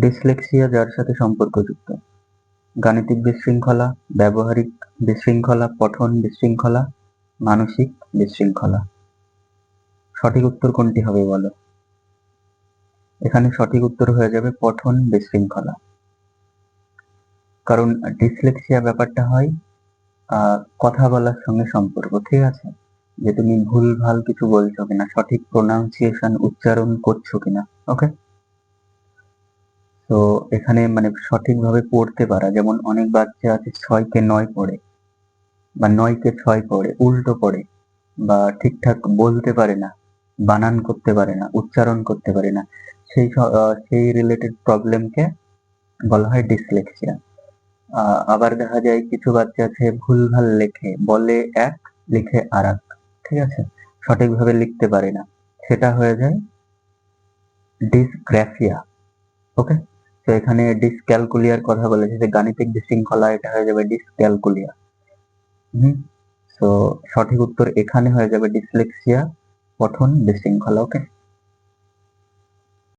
Dyslexia যার সাথে সম্পর্কযুক্ত: গাণিতিক বিশৃঙ্খলা, ব্যবহারিক বিশৃঙ্খলা, পঠন বিশৃঙ্খলা, মানসিক বিশৃঙ্খলা। সঠিক উত্তর কোনটি হবে বলো? এখানে সঠিক উত্তর হয়ে যাবে পঠন বিশৃঙ্খলা। কারণ ডিসলেক্সিয়া ব্যাপারটা হয় কথা বলার সঙ্গে সম্পর্ক, ঠিক আছে? যে তুমি ভুলভাল কিছু বলছো কিনা, সঠিক প্রোনাউন্সিয়েশন উচ্চারণ করছো কিনা। ওকে, তো এখানে মানে সঠিকভাবে পড়তে পারা, যেমন অনেক বাচ্চা আছে 6-কে 9 পড়ে বা 9-কে 6 পড়ে, উল্টো পড়ে, বা ঠিকঠাক বলতে পারে না, বানান করতে পারে না, উচ্চারণ করতে পারে না। সেই রিলেটেড প্রবলেমকে বলা হয় ডিসলেক্সিয়া। আবার দেখা যায় কিছু বাচ্চা আছে ভুলভাল লেখে, বলে এক লিখে আরেক, ঠিক আছে, সঠিকভাবে লিখতে পারে না, সেটা হয়ে যায় ডিসগ্রাফিয়া। ওকে, তো এখানে ডিসক্যালকুলিয়ার কথা বলেছে, যে গাণিতিক বিশৃঙ্খলা, এটা হয়ে যাবে ডিসক্যালকুলিয়া। তো সঠিক উত্তর এখানে হয়ে যাবে ডিসলেক্সিয়া, পঠন বিশৃঙ্খলা। ওকে।